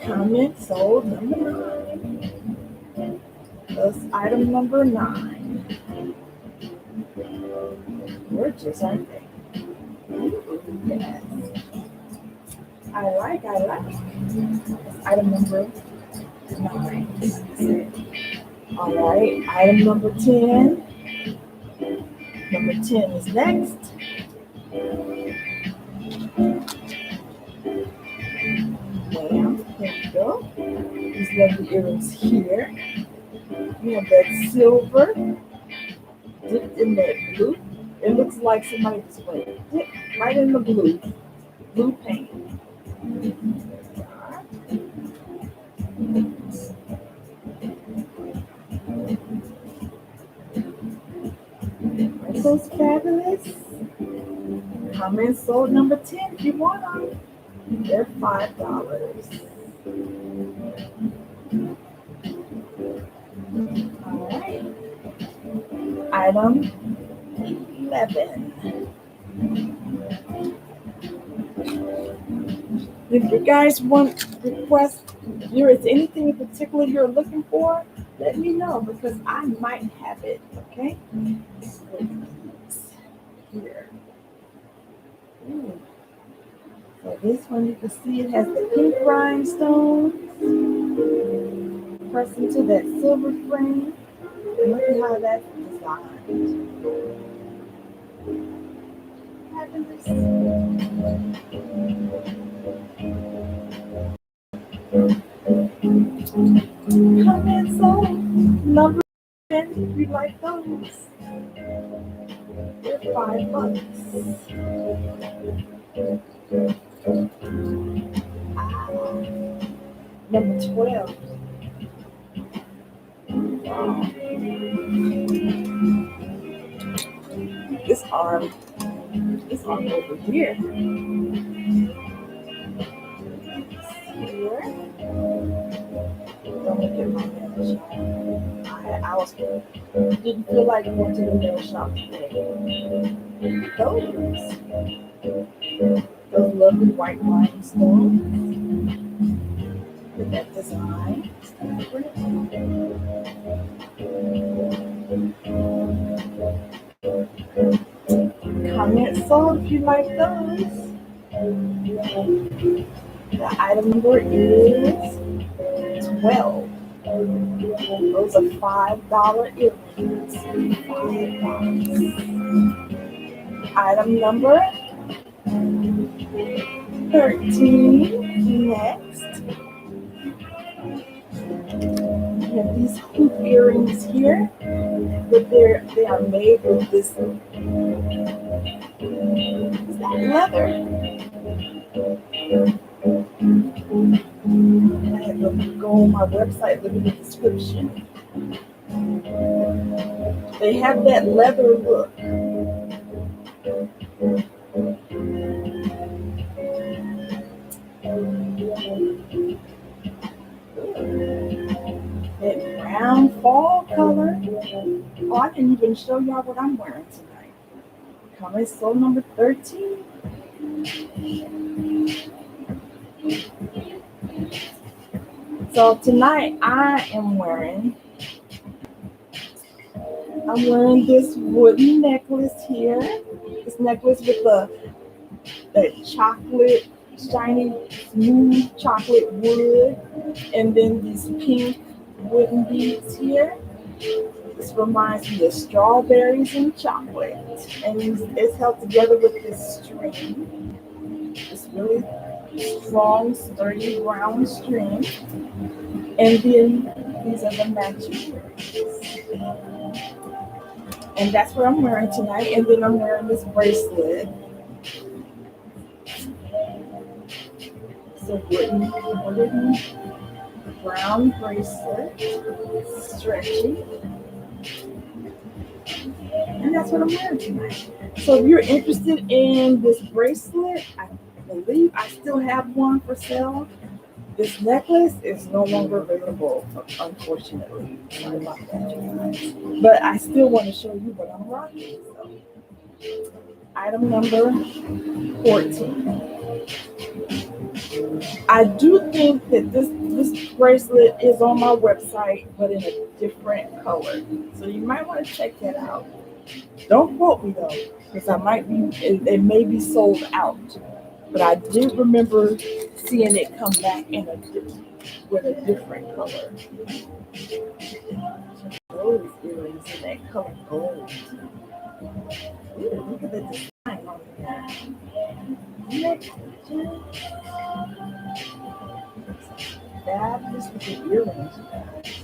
Comment sold number 9. That's item number 9. Gorgeous, aren't they? Yes. I like. That's item number 9. All right, item number 10. Number 10 is next. Bam, there we go. These lovely earrings here. We have that silver dipped in that blue. It looks like somebody just went dip right in the blue paint. Aren't those fabulous? Comment sold number 10 if you want them. They're $5. All right. Item 11. If you guys want request, if there is anything in particular you're looking for, let me know because I might have it. Okay. Here. Ooh. So this one you can see it has the pink rhinestones. Press into that silver frame. And look at how that's designed. Comment so number 10 if you like those. They're $5. Number 12. Wow. This arm over here. Here. Don't look at my image. didn't feel like going to the nail shop today. Those lovely white rhinestones with that design. Comment so if you like those. The item number is 12. Those are $5 earrings. $5. Item number 13. Next. We have these hoop earrings here, but they are made with this leather. I have to go on my website, look at the description. They have that leather look. That brown fall color. Oh, I can even show y'all what I'm wearing tonight. Comment so number 13. So tonight I'm wearing this wooden necklace here. This necklace with that chocolate, shiny, smooth chocolate wood, and then these pink wooden beads here. This reminds me of strawberries and chocolate, and it's held together with this string. This really strong, sturdy brown string. And then these are the matching earrings. And that's what I'm wearing tonight. And then I'm wearing this bracelet. It's a wooden brown bracelet, stretchy. And that's what I'm wearing tonight. So if you're interested in this bracelet, I believe I still have one for sale. This necklace is no longer available, unfortunately. Sorry about that, you guys. But I still want to show you what I'm rocking. So. Item number 14. I do think that this bracelet is on my website, but in a different color. So you might want to check that out. Don't quote me though, because it may be sold out. But I did remember seeing it come back with a different color. Those earrings in that color gold. Ooh, look at the design on that. Fabulous with the earrings, you guys.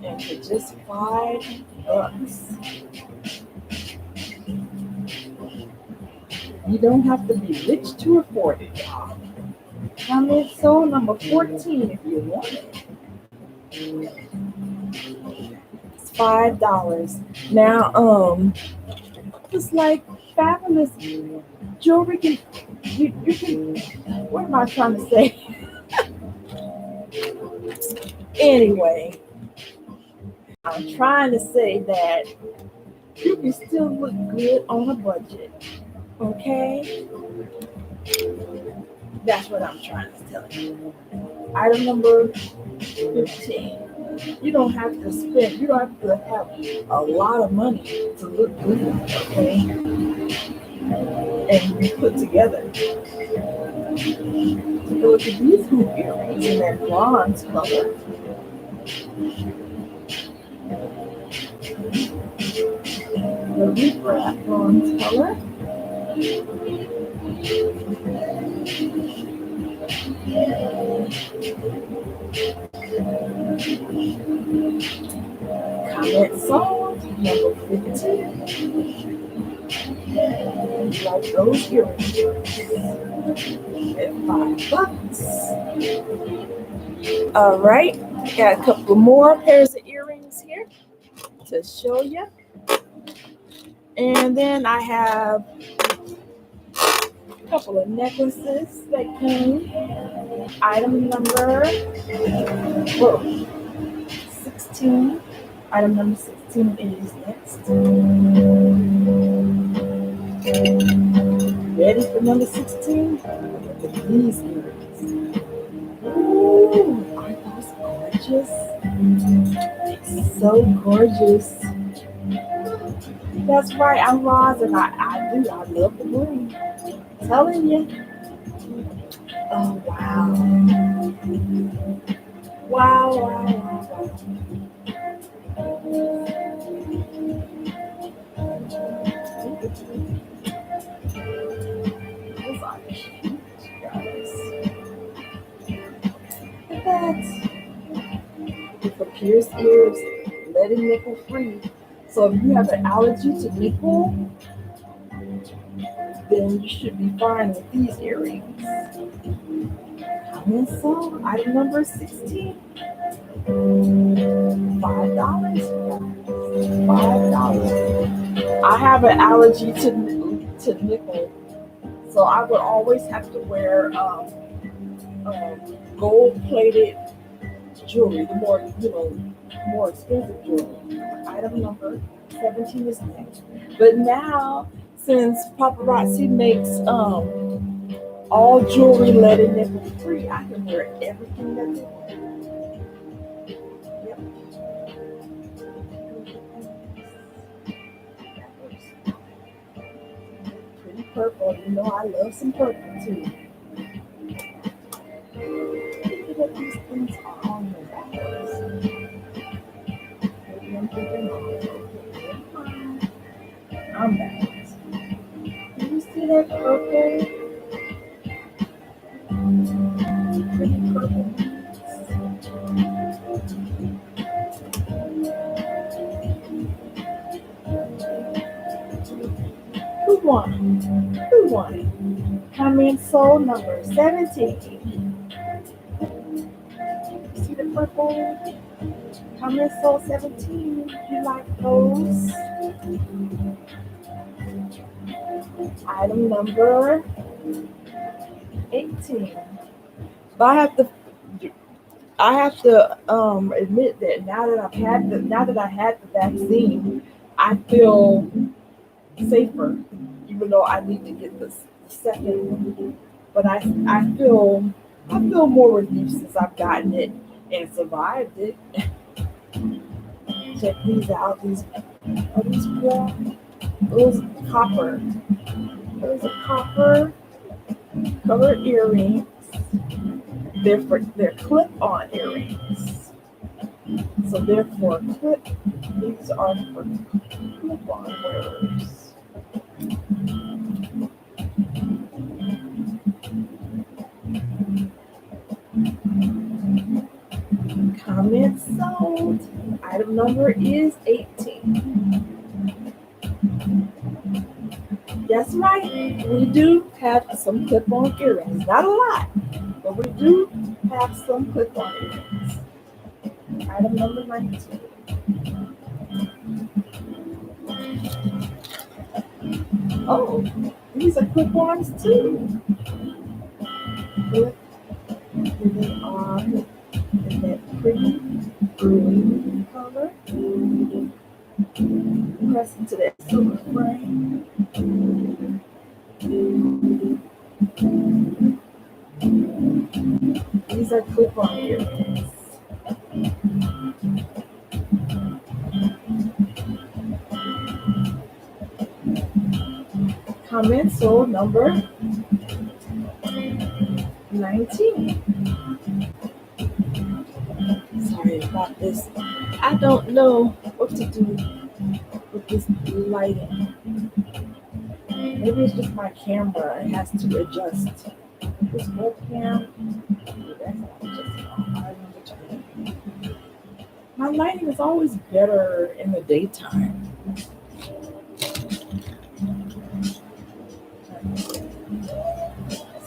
And for just $5. You don't have to be rich to afford it, y'all. Comment so number 14 if you want it. It's $5. Now, it's like fabulous jewelry can you can. What am I trying to say? Anyway, I'm trying to say that you can still look good on a budget. Okay? That's what I'm trying to tell you. Item number 15. You don't have to have a lot of money to look good, okay? And be put together. Take a look at these hoop earrings in that bronze color. The refract bronze color. Comment sold number 15. Like those earrings at $5. All right, got a couple more pairs of earrings here to show you. And then I have a couple of necklaces that came. Item number 16. Item number 16 is next. Ready for number 16? Look at these earrings. Ooh, aren't those gorgeous? So gorgeous. That's right, I'm Roz, and I do. I love the bling. Telling you. Oh, wow. Wow, wow, wow, wow. Those are cute, guys. Look at that. For pierced ears, let it nickel free. So if you have an allergy to nickel, then you should be fine with these earrings. And so, item number 16, $5. $5. I have an allergy to nickel, so I would always have to wear gold-plated jewelry, the more expensive jewelry. Item number 17 is next. But now, since Paparazzi makes all jewelry leaded nickel free, I can wear everything that they wear. Yep. Pretty purple. You know I love some purple too. Look at what these things are on the backwards. Maybe I'm thinking I'm back. Do you see that purple? Pretty purple. Who won? Who won it? Comment soul number 17. See the purple? Comment soul 17. You like those? Item number 18. But I have to admit that now that I had the vaccine, I feel safer, even though I need to get the second one. But I feel more relief since I've gotten it and survived it. Check these out. These are these black. Those copper. Those are copper colored earrings. They're clip-on earrings. So therefore, these are for clip-on wearers. Comment sold. Item number is 18. That's right. We do have some clip-on earrings. Not a lot, but we do have some clip-on earrings. Item number 19. Oh, these are clip-ons too. Look, they are in that pretty green color. Press into that silver frame. These are clip-on earrings. Comment sold number 19. Sorry about this. I don't know what to do with this lighting. Maybe it's just my camera. It has to adjust. This webcam. That's not adjusting. My lighting is always better in the daytime.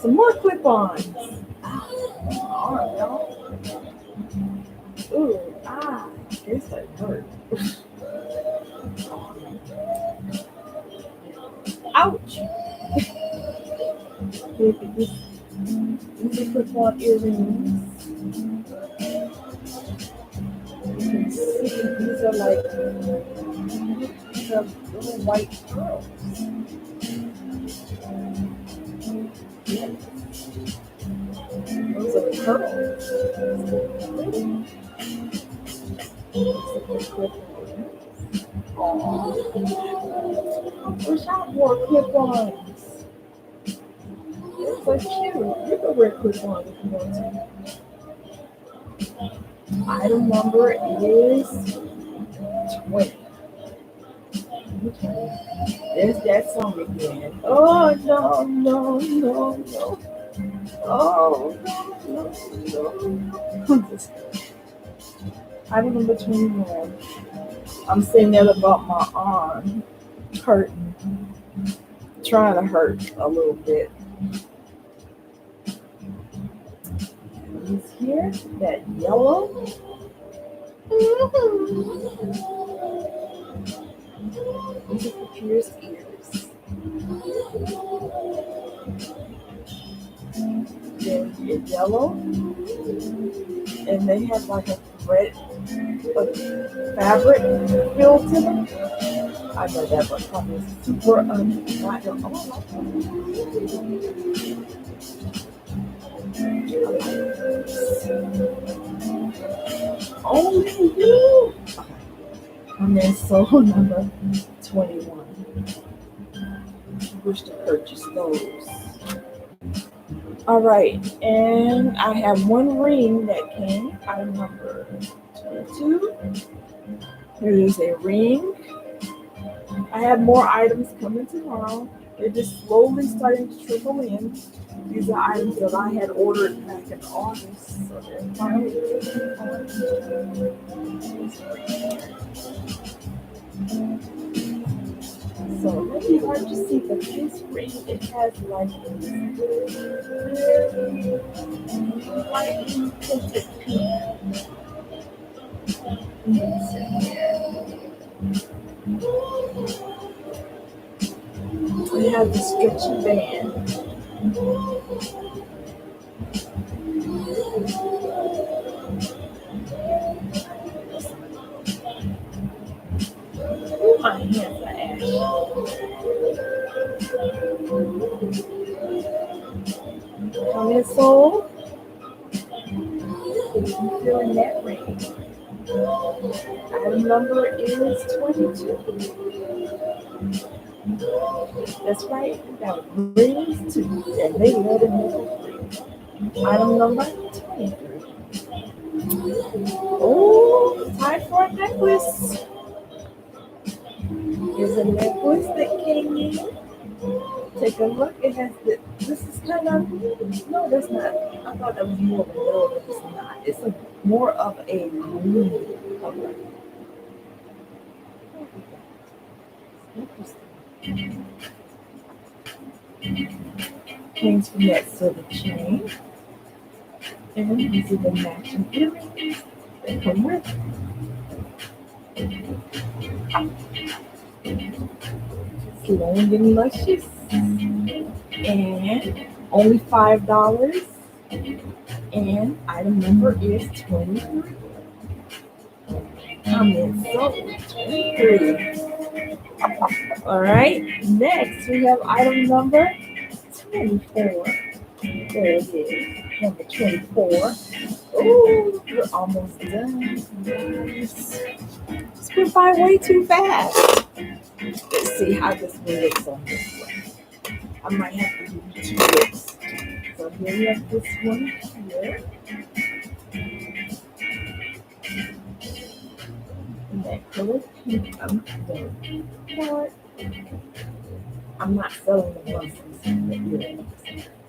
Some more clip-ons. Oh, y'all. Ooh, this like hurt. Ouch. These are clip-on earrings. You can see, these are like these are little white pearls. Yes, those are pearls. Oh, I wish I wore clip-ons. It's so cute. You can wear clip-ons if you want to. Item number is 20. There's that song again. Oh, no, no, no, no. Oh, no, no, no. Item number 21. I'm sitting there about my arm hurting, trying to hurt a little bit. He's here, that yellow. These are for Pierce ears. They're yellow, and they have like a thread of fabric filled to them. I know that, but probably super not your own. Only you. And then soul number 21. Wish to purchase those. All right, and I have one ring that came. Item number 22. Here is a ring. I have more items coming tomorrow. They're just slowly starting to trickle in. These are items that I had ordered back in August, so they're finally trickling on. So it's really hard to see, but this ring, it has like this lightly tinted pink. It has a stretchy band. Ooh, my hands are ashy. Come in, soul. I'm feeling that ring. Item number is 22. That's right, we got rings too, and they let it make it free. Item number 23. Oh, time for a necklace. Here's a necklace that came in. Take a look. It has this is kind of, no, that's not. I thought that was more of a yellow, but it's not. It's more of a green color. Interesting. Hangs from that silver chain. And these are the matching earrings that come with it. It's long and luscious. And only $5. And item number is 23. I'm in so 23. All right. Next, we have item number 24. There it is. Number 24. Oh, we're almost done. Nice. It's went by way too fast. Let's see how this one looks on this one. I might have to do 2 looks. So here we have this one here. And that color pink. I'm not selling the buses.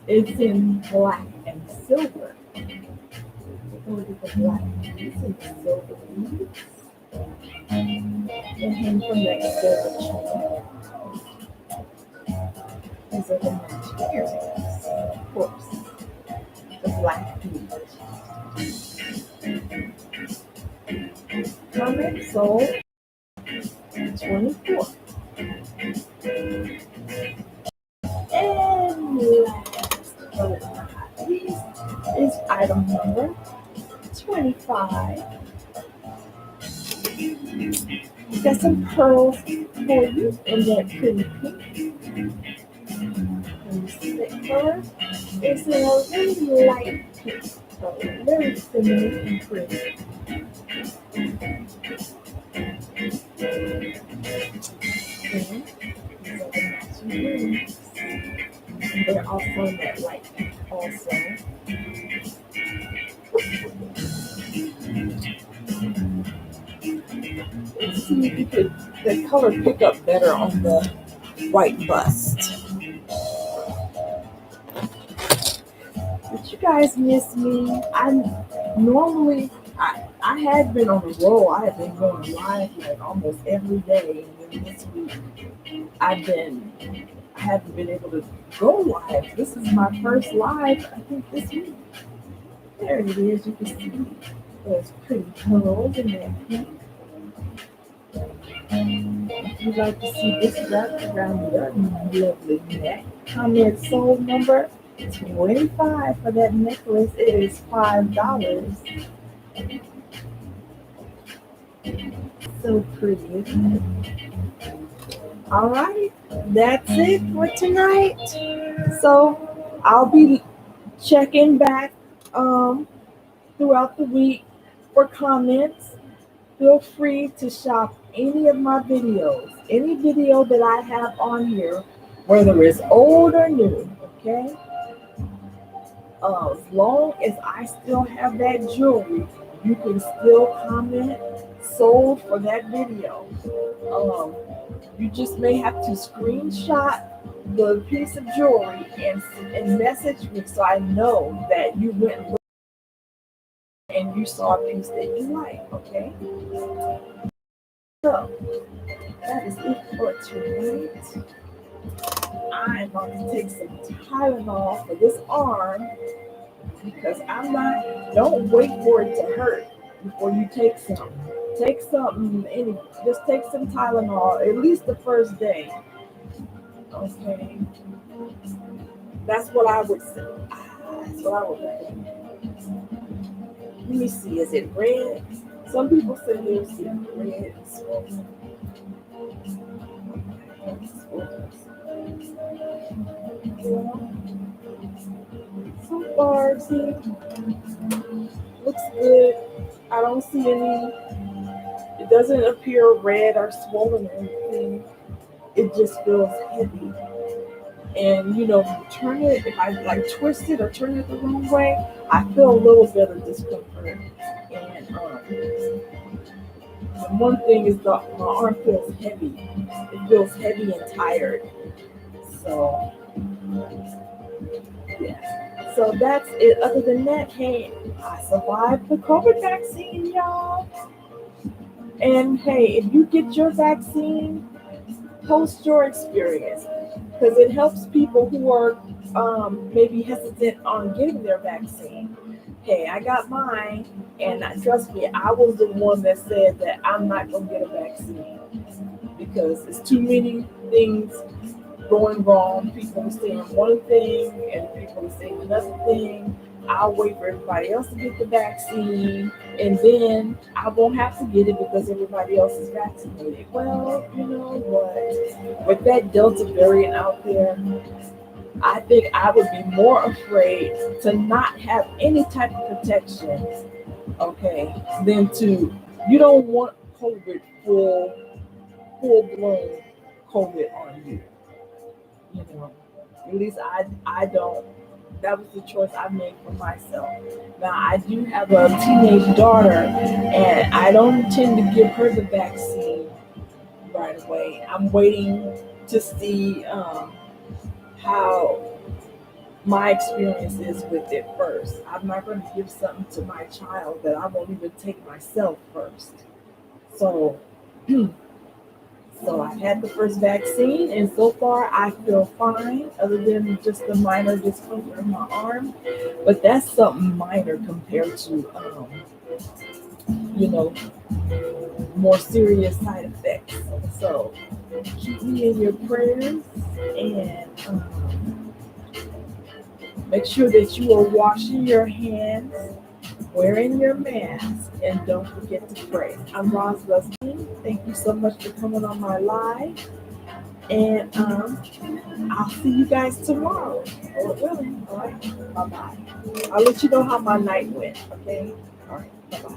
It's in black and silver. Look at the black. It's in silver leaves. And hang from that silver chain. These are the materials, of course. The black bead. Comment sold 24. And last but not least is item number 25. got some pearls for you in that pretty pink. And you see that color? It's a really light pink color, very feminine and pretty. And these are the matching earrings. They're also in that light pink also. Let's see if you could the color pick up better on the white bust. Did you guys miss me? I had been on the roll. I had been going live like almost every day, and then this week I haven't been able to go live. This is my first live, I think, this week. There it is. You can see those pretty pearls in that pink. If you'd like to see this wrapped around your lovely neck, comment sold number 25 for that necklace. It is $5. So pretty, isn't it? All right, that's it for tonight. So I'll be checking back throughout the week for comments. Feel free to shop any of my videos, any video that I have on here, whether it's old or new, okay? As long as I still have that jewelry, you can still comment sold for that video. You just may have to screenshot the piece of jewelry and message me so I know that you went and you saw a piece that you like, okay? So that is it for tonight. I'm going to take some Tylenol for this arm because don't wait for it to hurt before you take some. Take something, just take some Tylenol, at least the first day. Okay. That's what I would say. That's what I would recommend. Let me see, is it red? Some people say they'll see red and swollen. So far, see, looks good. I don't see any, it doesn't appear red or swollen or anything. It just feels heavy. And if I like twist it or turn it the wrong way, I feel a little bit of discomfort. And the one thing is my arm feels heavy. It feels heavy and tired. So yeah. So that's it. Other than that, hey, I survived the COVID vaccine, y'all. And hey, if you get your vaccine, post your experience because it helps people who are maybe hesitant on getting their vaccine. Hey, I got mine, and trust me, I was the one that said that I'm not going to get a vaccine because it's too many things going wrong. People are saying one thing, and people are saying another thing. I'll wait for everybody else to get the vaccine, and then I won't have to get it because everybody else is vaccinated. Well, you know what? With that Delta variant out there, I think I would be more afraid to not have any type of protection, okay, than you don't want COVID full-blown COVID on you. At least I don't. That was the choice I made for myself. Now, I do have a teenage daughter, and I don't intend to give her the vaccine right away. I'm waiting to see how my experience is with it first. I'm not going to give something to my child that I won't even take myself first. So, I had the first vaccine, and so far I feel fine, other than just a minor discomfort in my arm. But that's something minor compared to, more serious side effects. So keep me in your prayers, and make sure that you are washing your hands, wearing your mask, and don't forget to pray. I'm Roz Luskin, Thank you so much for coming on my live. And I'll see you guys tomorrow. Lord willing. All right. Bye bye. I'll let you know how my night went. Okay. All right. Bye bye.